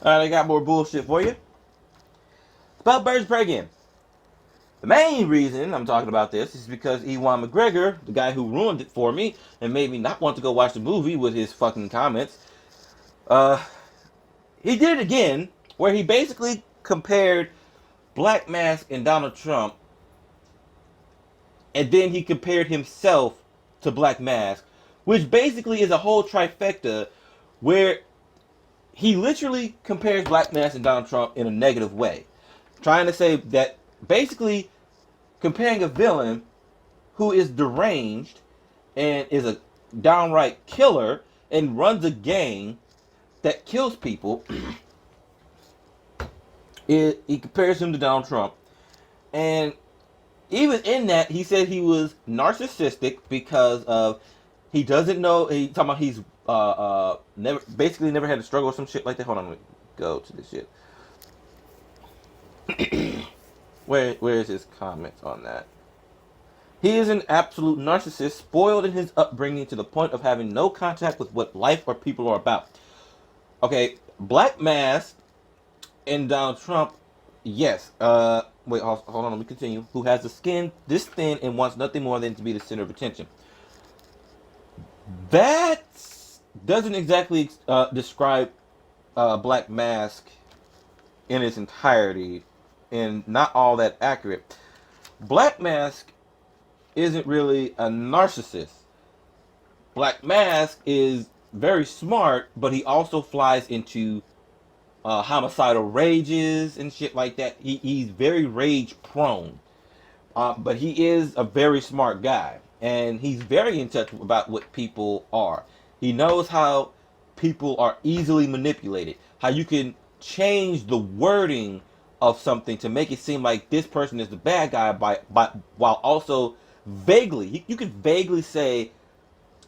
Alright, I got more bullshit for you. About birds of prey again. The main reason I'm talking about this is because Ewan McGregor, the guy who ruined it for me and made me not want to go watch the movie with his fucking comments, uh, he did it again, where he basically compared Black Mask and Donald Trump, and then he compared himself to Black Mask, which basically is a whole trifecta where he literally compares Black Mask and Donald Trump in a negative way, trying to say that basically comparing a villain who is deranged and is a downright killer and runs a gang that kills people, he compares him to Donald Trump. And even in that, he said he was narcissistic because of he doesn't know. He talking about he's never had a struggle or some shit like that. Hold on, let me go to this shit. Where is his comments on that? He is an absolute narcissist, spoiled in his upbringing to the point of having no contact with what life or people are about. Okay, Black Mask and Donald Trump, yes. Wait, hold on, let me continue. Who has the skin this thin and wants nothing more than to be the center of attention. That doesn't exactly describe Black Mask in its entirety, and not all that accurate. Black Mask isn't really a narcissist. Black Mask is very smart, but he also flies into homicidal rages and shit like that. He's very rage prone. But he is a very smart guy. And he's very in touch about what people are. He knows how people are easily manipulated. How you can change the wording of something to make it seem like this person is the bad guy by while also vaguely, you can vaguely say,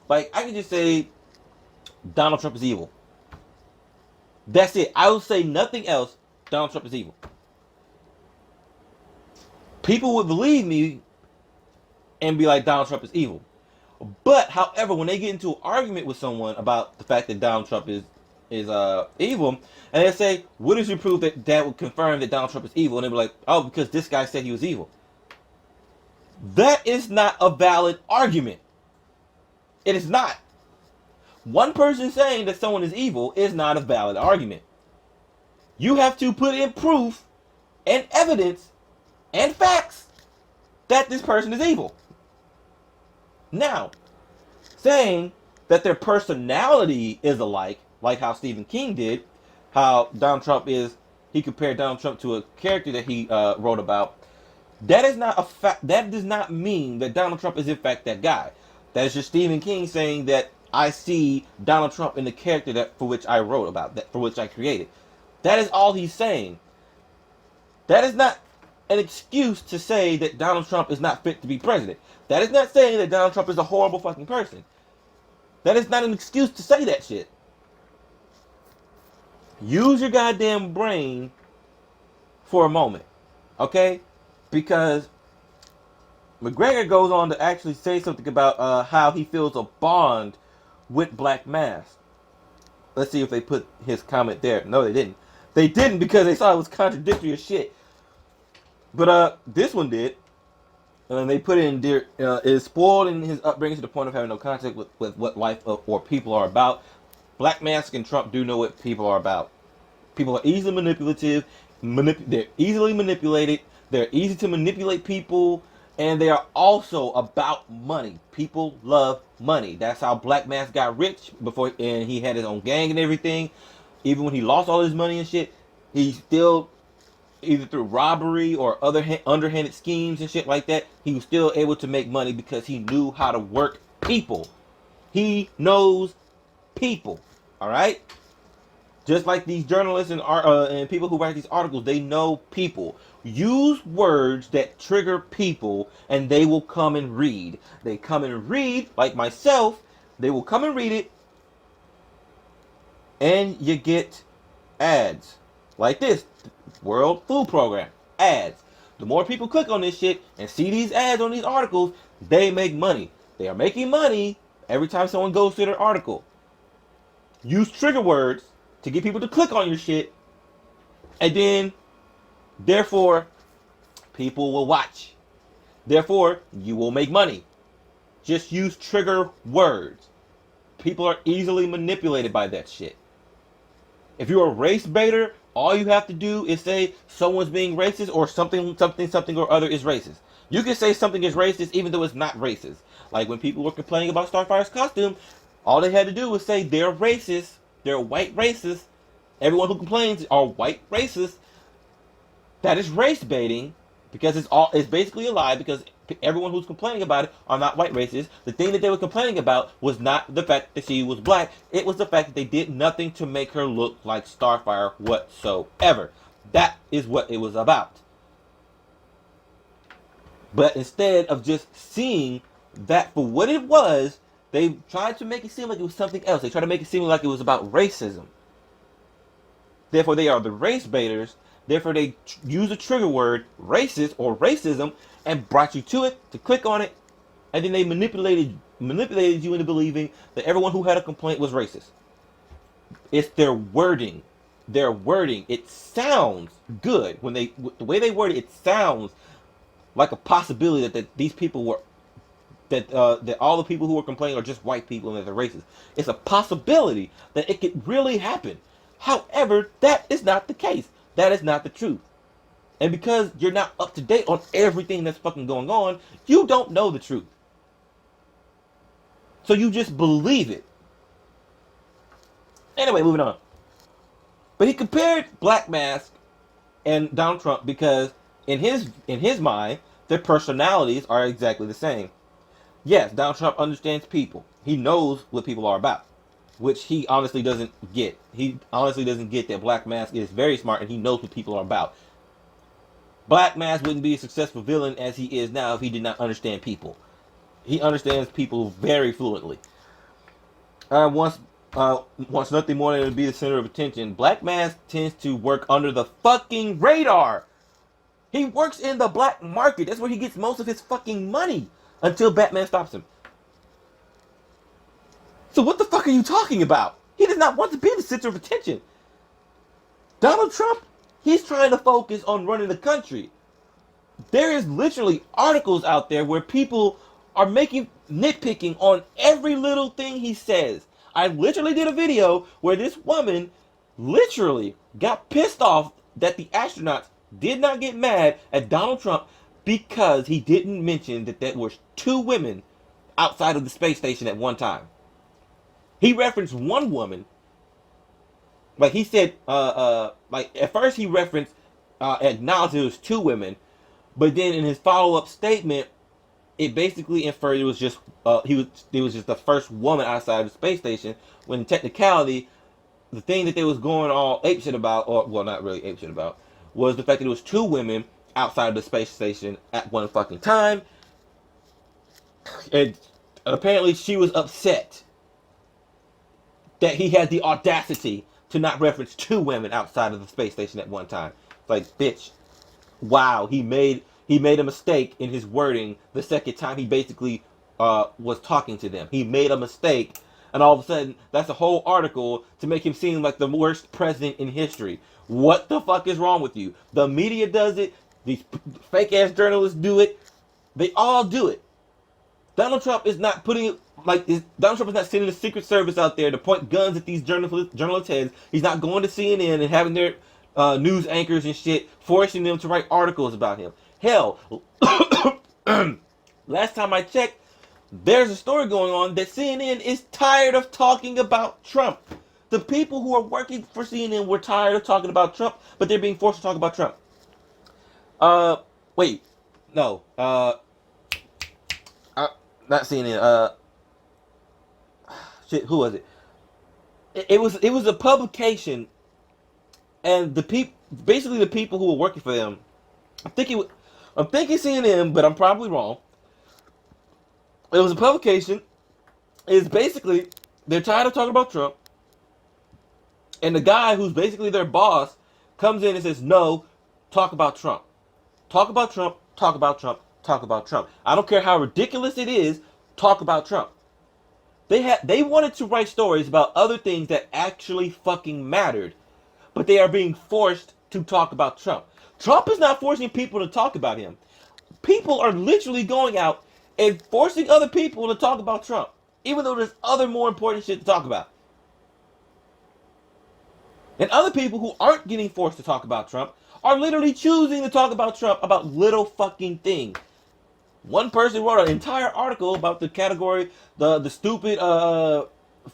like, I can just say Donald Trump is evil. That's it. I will say nothing else. Donald Trump is evil. People would believe me and be like, Donald Trump is evil. But, however, when they get into an argument with someone about the fact that Donald Trump is evil, and they say, what is your proof that would confirm that Donald Trump is evil? And they be like, oh, because this guy said he was evil. That is not a valid argument. It is not. One person saying that someone is evil is not a valid argument. You have to put in proof and evidence and facts that this person is evil. Now, saying that their personality is alike, like how Stephen King did, how Donald Trump is, he compared Donald Trump to a character that he wrote about, that is not a fact. That does not mean that Donald Trump is in fact that guy. That is just Stephen King saying that I see Donald Trump in the character that for which I wrote about, that for which I created. That is all he's saying. That is not an excuse to say that Donald Trump is not fit to be president. That is not saying that Donald Trump is a horrible fucking person. That is not an excuse to say that shit. Use your goddamn brain for a moment, okay? Because McGregor goes on to actually say something about how he feels a bond with Black Mask. Let's see if they put his comment there. No, they didn't. They didn't because they saw it was contradictory as shit. But this one did. And they put in there, is spoiled in his upbringing to the point of having no contact with what life or people are about. Black Mask and Trump do know what people are about. People are easily manipulative. They're easily manipulated. They're easy to manipulate people. And they are also about money. People love money. That's how Black Mask got rich before, and he had his own gang and everything. Even when he lost all his money and shit, he still, either through robbery or other underhanded schemes and shit like that, he was still able to make money because he knew how to work people. He knows people. All right? Just like these journalists and people who write these articles, they know people. Use words that trigger people and they will come and read. They come and read, like myself, they will come and read it, and you get ads. Like this, World Food Program, ads. The more people click on this shit and see these ads on these articles, they make money. They are making money every time someone goes to their article. Use trigger words to get people to click on your shit And then, therefore, people will watch. Therefore, you will make money. Just use trigger words. People are easily manipulated by that shit. If you're a race baiter, all you have to do is say someone's being racist or something or other is racist. You can say something is racist even though it's not racist. Like when people were complaining about Starfire's costume, all they had to do was say they're racist, they're white racist. Everyone who complains are white racists. That is race baiting because it's basically a lie because everyone who's complaining about it are not white racists. The thing that they were complaining about was not the fact that she was black. It was the fact that they did nothing to make her look like Starfire whatsoever. That is what it was about. But instead of just seeing that for what it was, they tried to make it seem like it was something else. They tried to make it seem like it was about racism. Therefore, they are the race baiters. Therefore, they use the trigger word racist or racism and brought you to it to click on it, and then they manipulated you into believing that everyone who had a complaint was racist. It's their wording. Their wording. It sounds good when the way they word it. It sounds like a possibility that these people were that all the people who are complaining are just white people and that they're racist. It's a possibility that it could really happen. However, that is not the case. That is not the truth. And because you're not up to date on everything that's fucking going on, you don't know the truth. So you just believe it. Anyway, moving on. But he compared Black Mask and Donald Trump because in his mind, their personalities are exactly the same. Yes, Donald Trump understands people. He knows what people are about, which he honestly doesn't get. He honestly doesn't get that Black Mask is very smart and he knows what people are about. Black Mask wouldn't be a successful villain as he is now if he did not understand people. He understands people very fluently. Wants nothing more than to be the center of attention. Black Mask tends to work under the fucking radar. He works in the black market. That's where he gets most of his fucking money until Batman stops him. So what the fuck are you talking about? He does not want to be the center of attention. Donald Trump, he's trying to focus on running the country. There is literally articles out there where people are nitpicking on every little thing he says. I literally did a video where this woman literally got pissed off that the astronauts did not get mad at Donald Trump because he didn't mention that there were 2 women outside of the space station at one time. He referenced one woman. Like he said, like at first he referenced, acknowledged it was 2 women, but then in his follow-up statement, it basically inferred it was just just the first woman outside of the space station. When in technicality, the thing that they was going all apeshit about, or well, not really apeshit about, was the fact that it was 2 women outside of the space station at one fucking time, and apparently she was upset that he had the audacity to not reference 2 women outside of the space station at one time. Like, bitch, wow, he made a mistake in his wording the second time he basically was talking to them. He made a mistake, and all of a sudden, that's a whole article to make him seem like the worst president in history. What the fuck is wrong with you? The media does it. These fake-ass journalists do it. They all do it. Donald Trump is not Donald Trump is not sending the Secret Service out there to point guns at these journalists' heads. He's not going to CNN and having their news anchors and shit forcing them to write articles about him. Hell, last time I checked, there's a story going on that CNN is tired of talking about Trump. The people who are working for CNN were tired of talking about Trump, but they're being forced to talk about Trump. Wait, no, not CNN. Shit, who was it? It was a publication, and the people who were working for them. I'm thinking CNN, but I'm probably wrong. It was a publication. It's basically they're tired of talking about Trump, and the guy who's basically their boss comes in and says, "No, talk about Trump. Talk about Trump. Talk about Trump. Talk about Trump. I don't care how ridiculous it is. Talk about Trump." They wanted to write stories about other things that actually fucking mattered, but they are being forced to talk about Trump. Trump is not forcing people to talk about him. People are literally going out and forcing other people to talk about Trump, even though there's other more important shit to talk about. And other people who aren't getting forced to talk about Trump are literally choosing to talk about Trump about little fucking things. One person wrote an entire article about the category, the stupid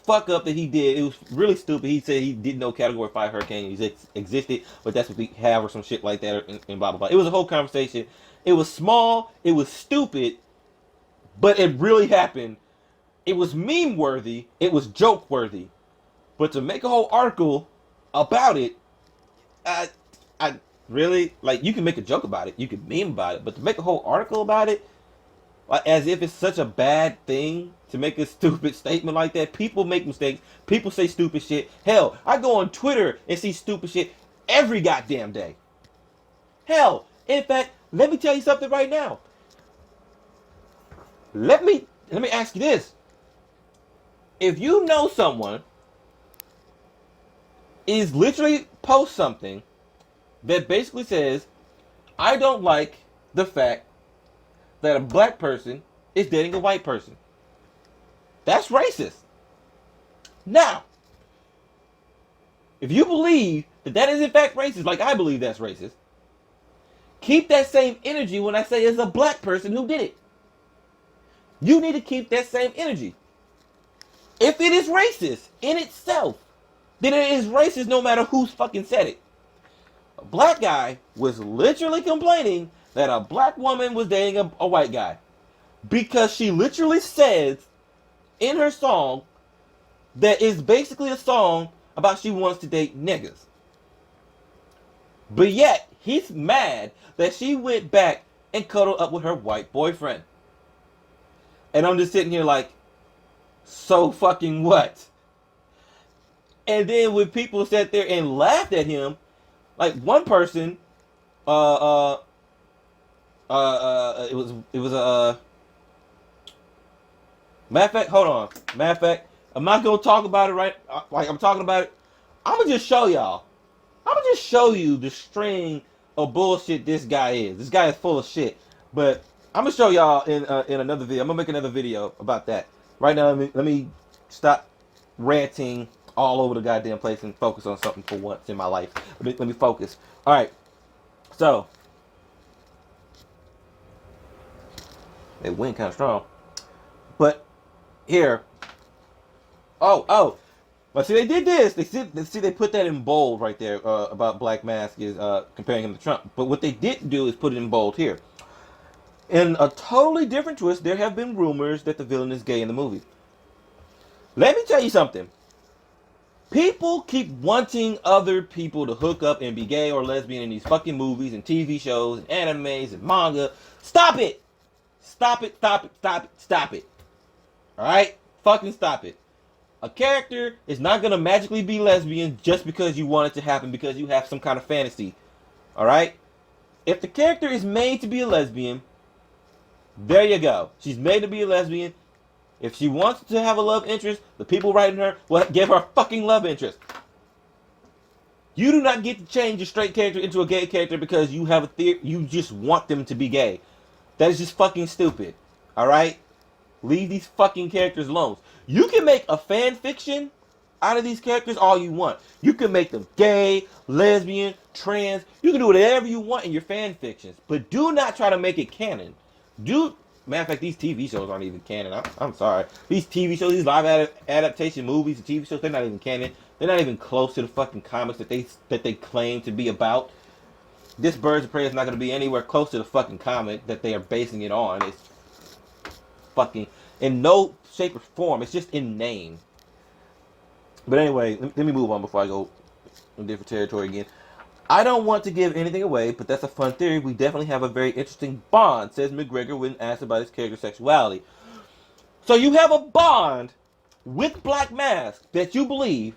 fuck up that he did. It was really stupid. He said he didn't know Category 5 hurricane existed, but that's what we have or some shit like that and blah, blah, blah. It was a whole conversation. It was small. It was stupid, but it really happened. It was meme worthy. It was joke worthy. But to make a whole article about it, I really, like, you can make a joke about it. You can meme about it. But to make a whole article about it, like, as if it's such a bad thing to make a stupid statement like that. People make mistakes. People say stupid shit. Hell, I go on Twitter and see stupid shit every goddamn day. Hell, in fact, let me tell you something right now. Let me ask you this. If you know someone is literally post something that basically says, I don't like the fact that a black person is dating a white person. That's racist. Now, if you believe that that is in fact racist, like I believe that's racist, keep that same energy when I say it's a black person who did it. You need to keep that same energy. If it is racist in itself, then it is racist no matter who's fucking said it. A black guy was literally complaining that a black woman was dating a white guy because she literally says in her song that is basically a song about she wants to date niggas. But yet, he's mad that she went back and cuddled up with her white boyfriend. And I'm just sitting here like, so fucking what? And then when people sat there and laughed at him, like one person, it was matter of fact, hold on. Matter of fact, I'm not gonna talk about it right. Like I'm talking about it. I'm gonna just show y'all. I'm gonna just show you the string of bullshit this guy is. This guy is full of shit. But I'm gonna show y'all in another video. I'm gonna make another video about that. Right now, let me stop ranting all over the goddamn place and focus on something for once in my life. Let me focus. All right. So they went kind of strong, but here. But see, they did this. They put that in bold right there about Black Mask is comparing him to Trump. But what they didn't do is put it in bold here. In a totally different twist, there have been rumors that the villain is gay in the movie. Let me tell you something. People keep wanting other people to hook up and be gay or lesbian in these fucking movies and TV shows and animes and manga. Stop it! Stop it, stop it, stop it, stop it. Alright? Fucking stop it. A character is not going to magically be lesbian just because you want it to happen because you have some kind of fantasy. Alright? If the character is made to be a lesbian, there you go. She's made to be a lesbian. If she wants to have a love interest, the people writing her will give her a fucking love interest. You do not get to change a straight character into a gay character because you have a theory. You just want them to be gay. That is just fucking stupid. Alright? Leave these fucking characters alone. You can make a fan fiction out of these characters all you want. You can make them gay, lesbian, trans. You can do whatever you want in your fan fictions. But do not try to make it canon. Matter of fact, these TV shows aren't even canon. I'm sorry. These TV shows, these live adaptation movies and TV shows, they're not even canon. They're not even close to the fucking comics that they claim to be about. This Birds of Prey is not going to be anywhere close to the fucking comic that they are basing it on. It's fucking in no shape or form. It's just in name. But anyway, let me move on before I go in different territory again. I don't want to give anything away, but that's a fun theory. We definitely have a very interesting bond, says McGregor when asked about his character's sexuality. So you have a bond with Black Mask that you believe,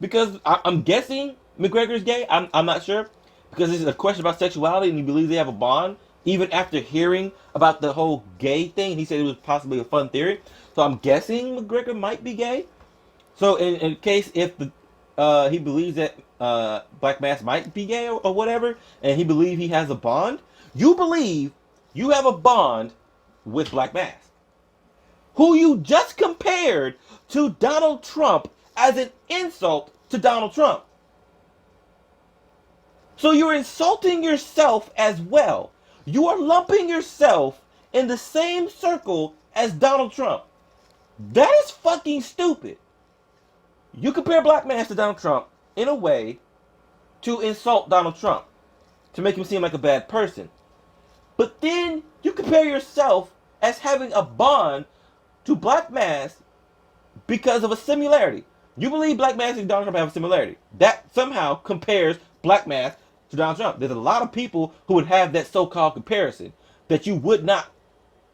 because I'm guessing McGregor is gay. I'm not sure, because this is a question about sexuality and you believe they have a bond, even after hearing about the whole gay thing. He said it was possibly a fun theory. So I'm guessing McGregor might be gay. So in case if the he believes that Black Mass might be gay or whatever, and he believes he has a bond. You believe you have a bond with Black Mass, who you just compared to Donald Trump as an insult to Donald Trump. So you're insulting yourself as well. You are lumping yourself in the same circle as Donald Trump. That is fucking stupid. You compare Black Mass to Donald Trump in a way to insult Donald Trump, to make him seem like a bad person. But then you compare yourself as having a bond to Black Mass because of a similarity. You believe Black Mass and Donald Trump have a similarity. That somehow compares Black Mass to Donald Trump. There's a lot of people who would have that so-called comparison that you would not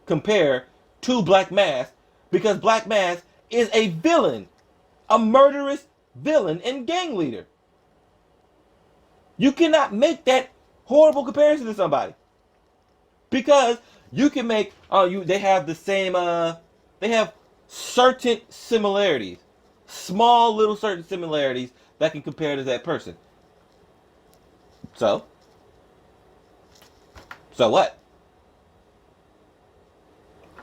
compare to Black Mass because Black Mass is a villain, a murderous villain and gang leader. You cannot make that horrible comparison to somebody because you can make they have the same they have certain similarities, small little certain similarities that can compare to that person. So what?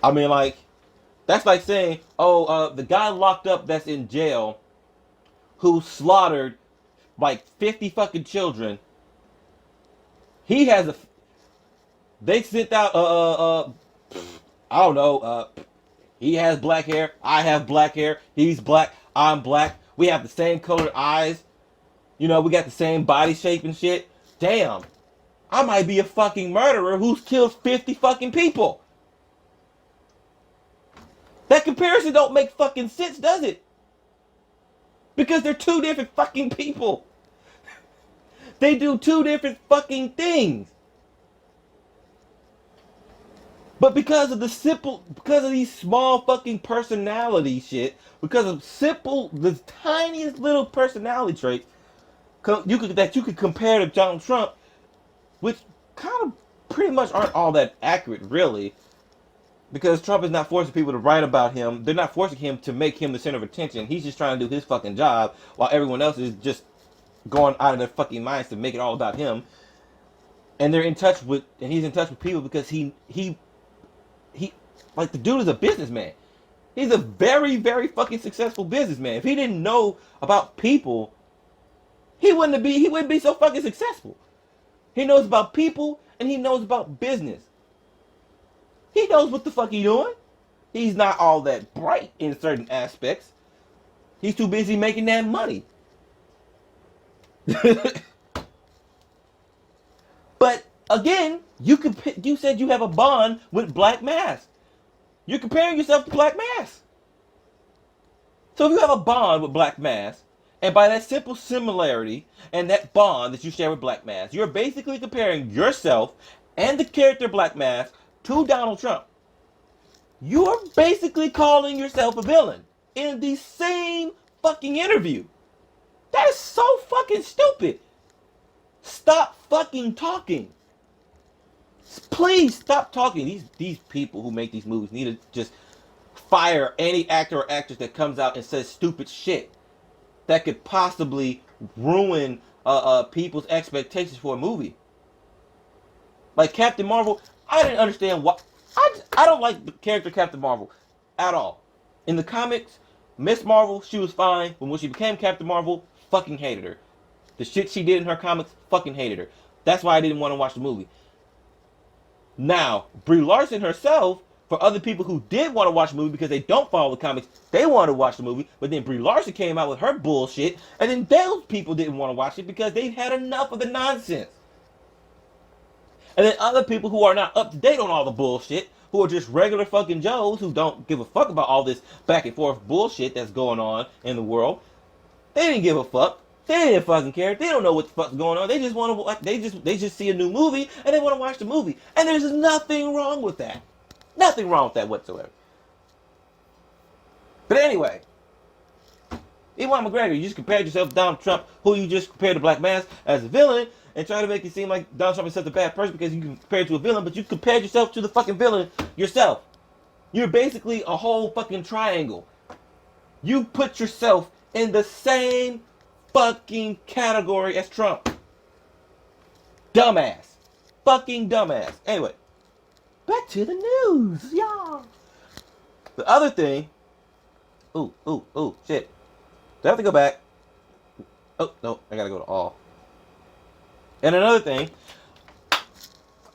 I mean, like, that's like saying, the guy locked up that's in jail who slaughtered like 50 fucking children. He has a. They sent out I don't know. He has black hair. I have black hair. He's black. I'm black. We have the same colored eyes. You know, we got the same body shape and shit. Damn. I might be a fucking murderer who's killed 50 fucking people. That comparison don't make fucking sense, does it? Because they're two different fucking people. They do two different fucking things. But because of these small fucking personality shit, because of the tiniest little personality traits, that you could compare to Donald Trump, which kind of pretty much aren't all that accurate, really. Because Trump is not forcing people to write about him. They're not forcing him to make him the center of attention. He's just trying to do his fucking job while everyone else is just going out of their fucking minds to make it all about him. And he's in touch with people because he like, the dude is a businessman. He's a very, very fucking successful businessman. If he didn't know about people, he wouldn't be so fucking successful. He knows about people and he knows about business. He knows what the fuck he's doing. He's not all that bright in certain aspects. He's too busy making that money. But again, you said you have a bond with Black Mass. You're comparing yourself to Black Mass. So if you have a bond with Black Mass, and by that simple similarity and that bond that you share with Black Mass, you're basically comparing yourself and the character Black Mass to Donald Trump. You are basically calling yourself a villain in the same fucking interview. That is so fucking stupid. Stop fucking talking. Please stop talking. These people who make these movies need to just fire any actor or actress that comes out and says stupid shit that could possibly ruin people's expectations for a movie. Like Captain Marvel, I didn't understand why. I don't like the character Captain Marvel at all. In the comics, Miss Marvel, she was fine. But when she became Captain Marvel, fucking hated her. The shit she did in her comics, fucking hated her. That's why I didn't want to watch the movie. Now, Brie Larson herself, for other people who did want to watch the movie because they don't follow the comics, they wanted to watch the movie, but then Brie Larson came out with her bullshit, and then those people didn't want to watch it because they've had enough of the nonsense. And then other people who are not up to date on all the bullshit, who are just regular fucking Joes who don't give a fuck about all this back and forth bullshit that's going on in the world, they didn't give a fuck. They didn't fucking care. They don't know what the fuck's going on. They just want to. They just see a new movie and they want to watch the movie. And there's nothing wrong with that. Nothing wrong with that whatsoever. But anyway, Ewan McGregor, you just compared yourself to Donald Trump, who you just compared to Black Mass as a villain, and try to make it seem like Donald Trump is such a bad person because you compared to a villain, but you compared yourself to the fucking villain yourself. You're basically a whole fucking triangle. You put yourself in the same fucking category as Trump. Dumbass. Fucking dumbass. Anyway, back to the news, y'all. The other thing. Ooh, shit. Do I have to go back? Oh, no, I gotta go to all. And another thing,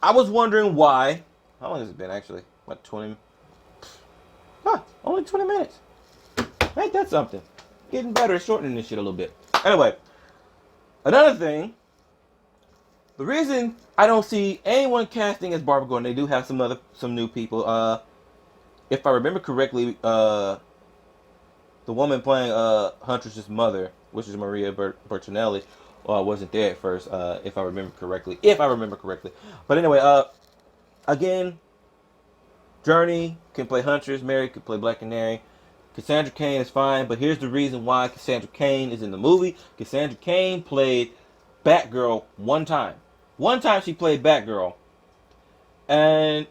I was wondering why. How long has it been actually? What, 20? Only 20 minutes. Ain't that something? Getting better at shortening this shit a little bit. Anyway, another thing. The reason I don't see anyone casting as Barbara Gordon, they do have some new people. If I remember correctly, the woman playing Huntress's mother, which is Maria Bertinelli, wasn't there at first. If I remember correctly. But anyway, again, Journey can play Huntress, Mary can play Black Canary. Cassandra Cain is fine, but here's the reason why Cassandra Cain is in the movie. Cassandra Cain played Batgirl one time. One time she played Batgirl. And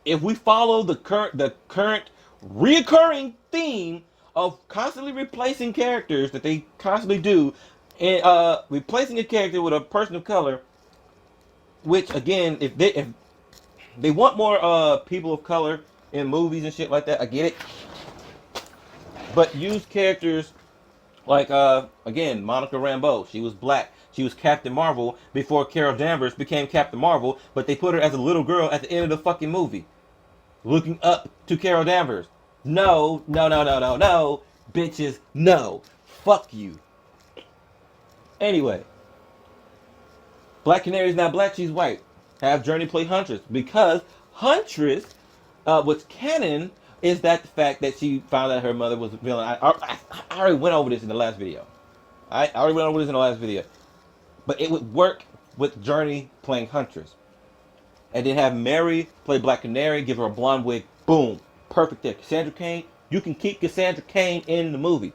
if we follow the current reoccurring theme of constantly replacing characters that they constantly do, and replacing a character with a person of color, which again, if they want more people of color in movies and shit like that, I get it. But use characters like, again, Monica Rambeau. She was black. She was Captain Marvel before Carol Danvers became Captain Marvel, but they put her as a little girl at the end of the fucking movie, looking up to Carol Danvers. No. Bitches, no. Fuck you. Anyway. Black Canary's not black, she's white. Have Journey play Huntress. Because Huntress, what's canon, is that the fact that she found out her mother was a villain. I already went over this in the last video. But it would work with Journey playing Huntress. And then have Mary play Black Canary, give her a blonde wig. Boom. Perfect there. Cassandra Cain, you can keep Cassandra Cain in the movie.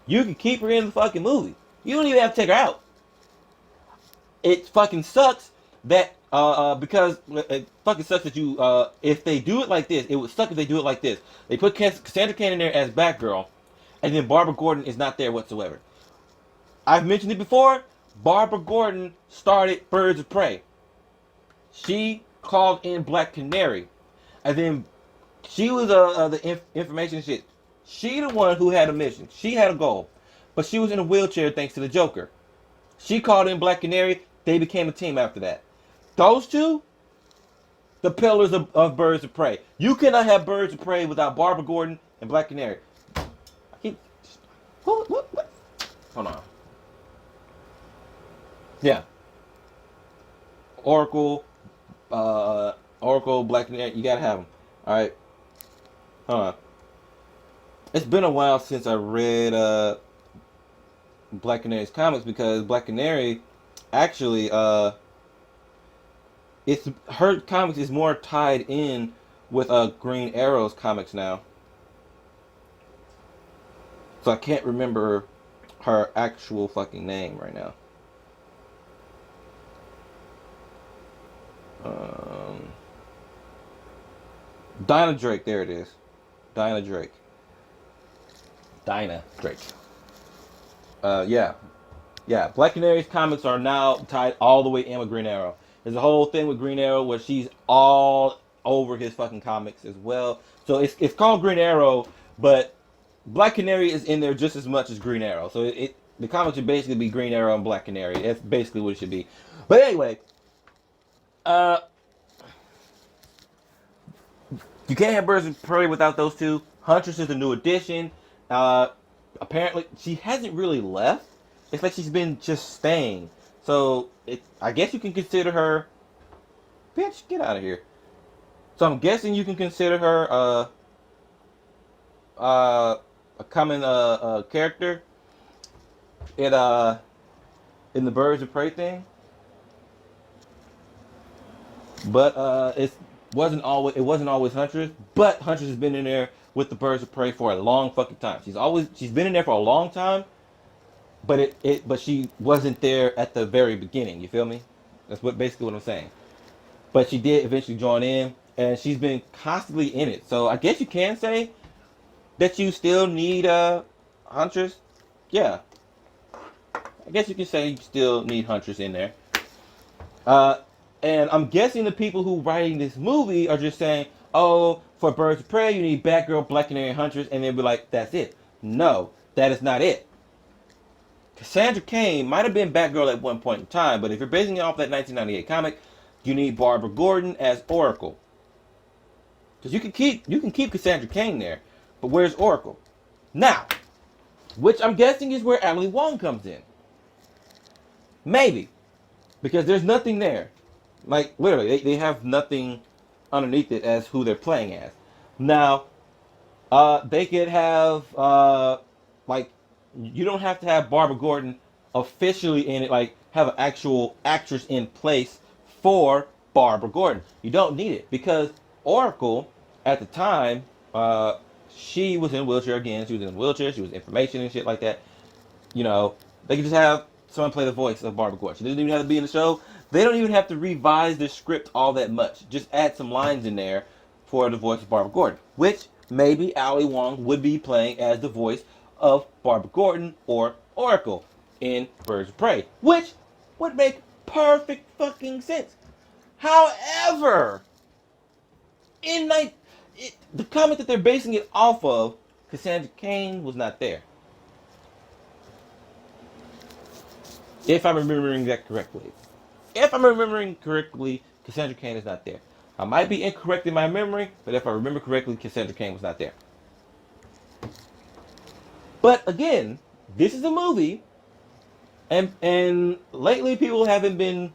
You can keep her in the fucking movie. You don't even have to take her out. It fucking sucks that, because it fucking sucks that you, if they do it like this, it would suck if they do it like this. They put Cassandra Cain in there as Batgirl, and then Barbara Gordon is not there whatsoever. I've mentioned it before. Barbara Gordon started Birds of Prey. She called in Black Canary, and then she was the information shit. She the one who had a mission. She had a goal, but she was in a wheelchair thanks to the Joker. She called in Black Canary. They became a team after that. Those two, the pillars of Birds of Prey. You cannot have Birds of Prey without Barbara Gordon and Black Canary. What? Hold on. Yeah. Oracle, Black Canary. You gotta have them. All right. Hold on. It's been a while since I read Black Canary's comics, because Black Canary actually it's her comics is more tied in with Green Arrow's comics now. So I can't remember her actual fucking name right now. Dinah Drake, there it is. Dinah Drake. Yeah. Black Canary's comics are now tied all the way in with Green Arrow. There's a whole thing with Green Arrow where she's all over his fucking comics as well. So it's called Green Arrow, but Black Canary is in there just as much as Green Arrow. So the comics should basically be Green Arrow and Black Canary. That's basically what it should be. But anyway, you can't have Birds of Prey without those two. Huntress is a new addition. Apparently, she hasn't really left. It's like she's been just staying. So, I guess you can consider her... Bitch, get out of here. So, I'm guessing you can consider her a common character in the Birds of Prey thing. But it wasn't always Huntress. But Huntress has been in there with the Birds of Prey for a long fucking time. She's been in there for a long time, but but she wasn't there at the very beginning. You feel me? That's basically what I'm saying. But she did eventually join in, and she's been constantly in it. So I guess you can say that you still need Huntress. Yeah. I guess you can say you still need Huntress in there. Uh, and I'm guessing the people who writing this movie are just saying, oh, for Birds of Prey, you need Batgirl, Black Canary, and Huntress, and they'll be like, that's it. No, that is not it. Cassandra Cain might have been Batgirl at one point in time, but if you're basing it off that 1998 comic, you need Barbara Gordon as Oracle. Because you can keep Cassandra Cain there, but where's Oracle? Now, which I'm guessing is where Ali Wong comes in. Maybe. Because there's nothing there. Like, literally, they have nothing underneath it as who they're playing as. Now, they could have, like, you don't have to have Barbara Gordon officially in it, like, have an actual actress in place for Barbara Gordon. You don't need it because Oracle, at the time, she was in a wheelchair again. She was in a wheelchair. She was information and shit like that. You know, they could just have someone play the voice of Barbara Gordon. She doesn't even have to be in the show. They don't even have to revise the script all that much. Just add some lines in there for the voice of Barbara Gordon, which maybe Ali Wong would be playing as the voice of Barbara Gordon or Oracle in Birds of Prey, which would make perfect fucking sense. However, in the comic that they're basing it off of, Cassandra Cain was not there. If I'm remembering that correctly. If I'm remembering correctly, Cassandra Cain is not there. I might be incorrect in my memory, but if I remember correctly, Cassandra Cain was not there. But again, this is a movie, and lately people haven't been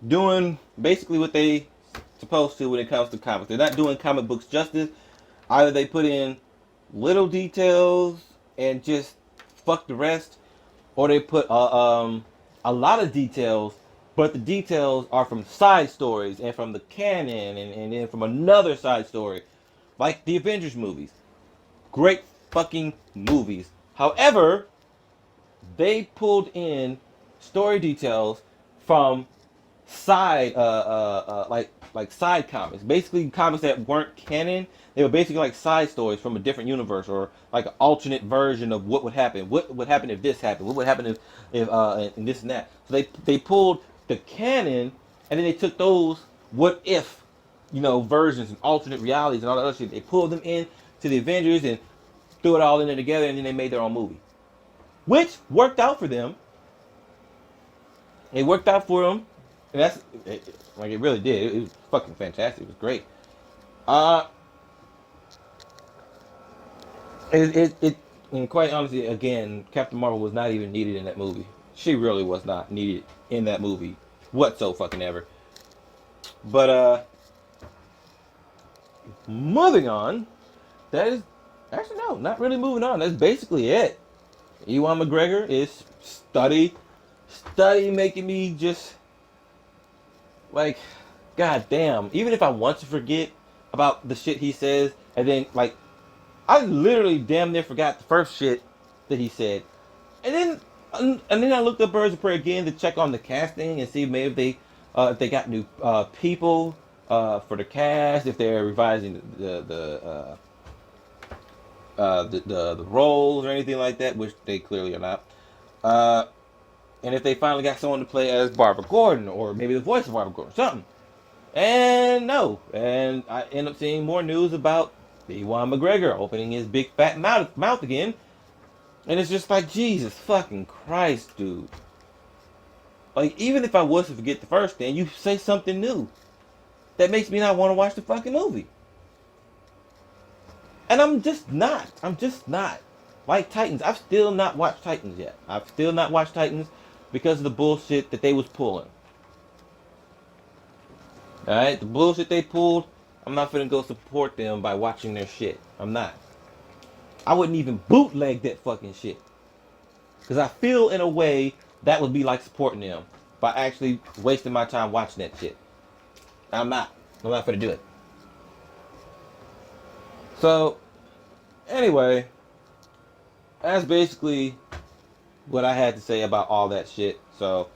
doing basically what they supposed to when it comes to comics. They're not doing comic books justice. Either they put in little details and just fuck the rest, or they put a lot of details, but the details are from side stories and from the canon and then from another side story, like the Avengers movies. Great fucking movies. However, they pulled in story details from side like side comics, basically comics that weren't canon. They were basically like side stories from a different universe, or like an alternate version of what would happen. What would happen if this happened? What would happen if and this and that? So they pulled the canon, and then they took those what if, versions and alternate realities and all that other shit. They pulled them in to the Avengers and threw it all in there together, and then they made their own movie, which worked out for them. It worked out for them, and like it really did. It was fucking fantastic. It was great. Uh, and quite honestly, again, Captain Marvel was not even needed in that movie. She really was not needed in that movie whatsoever fucking ever. But moving on. That is actually no, not really moving on. That's basically it. Ewan McGregor is study making me just like, god damn. Even if I want to forget about the shit he says, and then like, I literally damn near forgot the first shit that he said, and then I looked up Birds of Prey again to check on the casting and see maybe if they got new people for the cast, if they're revising the roles or anything like that, which they clearly are not. And if they finally got someone to play as Barbara Gordon, or maybe the voice of Barbara Gordon, something. And no. And I end up seeing more news about Ewan McGregor opening his big fat mouth again. And it's just like, Jesus fucking Christ, dude. Like, even if I was to forget the first thing, you say something new that makes me not want to watch the fucking movie. And I'm just not. Like Titans, I've still not watched Titans yet. I've still not watched Titans because of the bullshit that they was pulling. Alright, the bullshit they pulled, I'm not finna go support them by watching their shit. I'm not. I wouldn't even bootleg that fucking shit. Because I feel in a way that would be like supporting them by actually wasting my time watching that shit. I'm not finna do it. So, anyway, that's basically what I had to say about all that shit. So,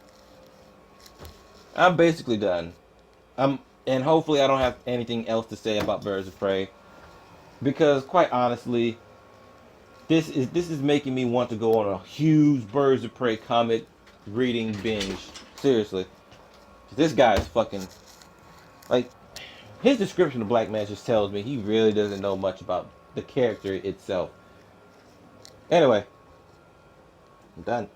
I'm basically done. And hopefully I don't have anything else to say about Birds of Prey. Because, quite honestly, this is making me want to go on a huge Birds of Prey comic reading binge. Seriously, this guy is fucking like his description of Black Man just tells me he really doesn't know much about the character itself. Anyway, I'm done.